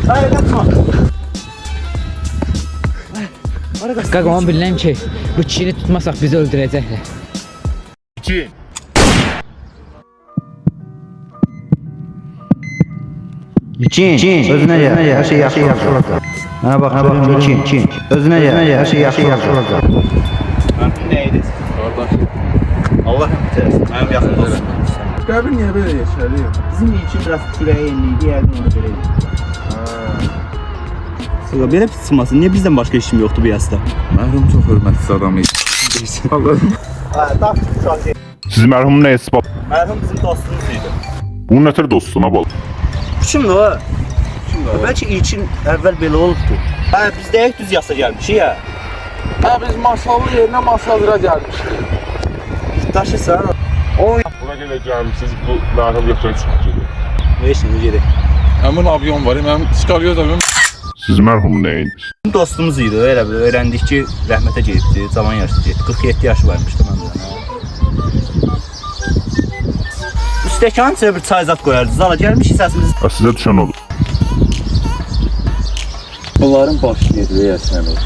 Hayır, kaçma. Qaqa onu bilirəm ki, bu kişini tutmasaq bizi öldürəcəklər. Çin. Çin, özünə gəl, hər şey yaxşı olacaq. Mənə bax, Çin. Özünə gəl, hər şey yaxşı olacaq. Mənim nə idi? Allah rəhmət eləsin, mənim yaxın dostum. Qəbir niyə belə yaşarıyor? Bizim için biraz kürəyə enliydi, yəqin ona belə idi. Sıra belə pis çıxmasın, niyə bizdən başqa işim yoxdur bu yasda? Mərhum çox hörmətsiz adam idi. Daş uşaq deyil. Siz mərhumun nə ispat? Mərhum bizim dostumuz idi. Bunun nətər dostuna bal? Kimdir o? Bəlkə ilkin əvvəl belə olubdu. Biz deyək düz yasa gəlmişik ya. Biz masallı yerinə masallıra gəlmişdik. Daşırsan. Buna görə gəlmişsiniz, bu mərhum yoxdan çıxıb gedir. Neyse, gedək. Həmin avion var, mənim çıxarıyoruz avion. Siz mərhum nə idiniz? Bizim dostumuz idi, elə bir öyrəndik ki, rəhmətə gedibdi, cavan yaşlı getdi. 47 yaşı varmışdı məndə. Stəkanın içinə bir çay zat qoyardı. Zala gəlmiş hissəsimiz. Sizə düşən olur. Onların başı gedir, yəsən olur.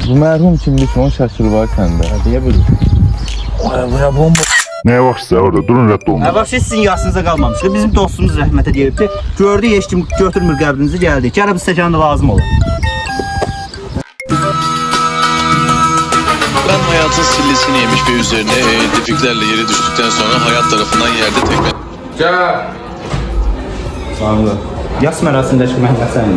Bu mərhum kimdir ki, onun şəkili var səndə? Deyə bilir. Buraya bomba. Nəyə vaxtsa orada durun, rədd olun. Vəbşə sizin yasınıza qalmamışdı. Bizim dostumuz rəhmətə deyibdi. Gördü, heç kim götürmür qəbrinizi, gəldi. Gələ bu stəkan da lazım olur. Ben hayatın sillesini yemiş ve üzerine defiklerle yere düştükten sonra hayat tarafından yerde tekrar... Gəl. Sağ olun. Yas mərasimində çıxmaq məsələn.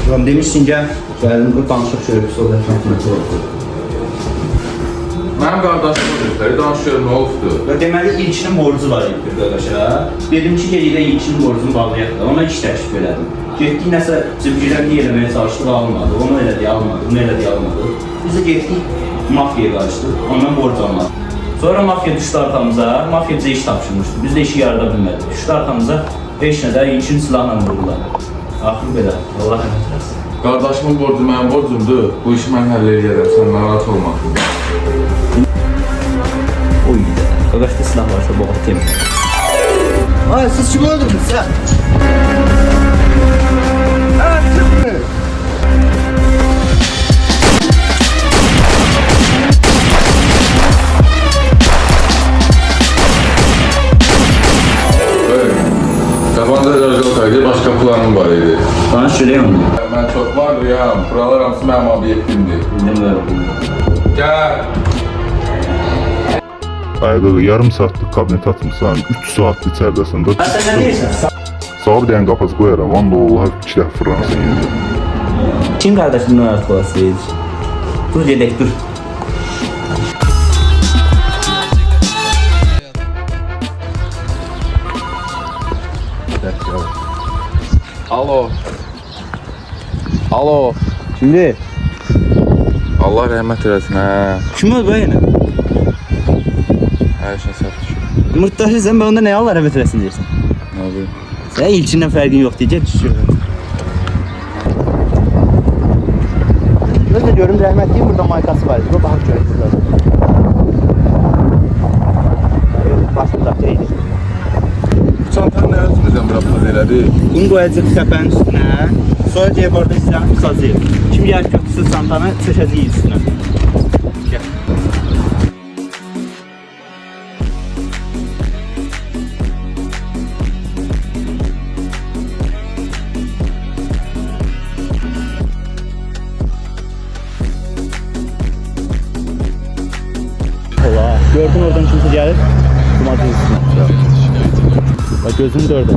Ulan demişsin gəl, gəldim bu danışıq şöyle sonra rəhmətə oldu. Mənim qardaşım özləri danışıyorum, nə olubdu? Və deməli ilkinin borcu var idi qardaşa. Dedim ki, gedikdə ilkinin borcunu bağlayaq da. Ona iş təklif elədim. Getdik nəsə cibgirənliyi eləməyə çalışdıq, almadı. Onu elədik, almadı. Bunu elədik, almadı. Biz də getdik, mafiyaya qarışdıq. Ondan borc almadı. Sonra mafiya düşdü arxamıza. Mafiya bizə iş tapşırmışdı. Biz də işi yarıda bilmədik. Düşdü arxamıza. Heç nədə ilkinin silahla vurdular. Axır belə. Allah rəhmət eləsin. Qardaşımın borcu mənim borcumdur. Bu işi mən həll edərəm, sən narahat olma. Oy, qaqaşda silah varsa boğat yemin. Ay, siz kimi öldürdünüz ya? Kafanda rəcal olsaydı, başqa planım var idi. Bana söyləyəm onu. Mən çox varlıyam, buralar hamısı mənim obyektimdir. Bildim öyle. Gəl. Ayda yarım saatlıq kabinet atmışsan, 3 saat içəridəsən də. Sən nə deyirsən? Sağ bir dəyən qapaz qoyaram, vanda Allah 2 dəfə fırlanasın yerdə. Kim qardaşımdan artıq olası deyir? Dur gedək, dur. Alo. Alo. Şimdi Allah rəhmət eləsin, hə. kim öldü yenə? Hər şey səhv düşür. Mırtdaşırsan, ben onda nəyə Allah rəhmət eləsin deyirsən? Nə oldu? Sən ilkindən fərqin yox deyəcək, düşür. Özdə görüm, rəhmətliyim, burada maykası var. Bu baxıb görürsünüz. Başını da deyil. Bu çantanı nəyə tutacam, bırakmaz elədi? Bunu qoyacaq səpənin üstünə. Sonra deyib orada silahını sazıyıb. Kim gəlib götürsün çantanı, çəkəcəyik üstünə. Gəl. Allah. Gördün oradan kimsə gəlir. Dumacın üstünə. Bak gözüm de orada.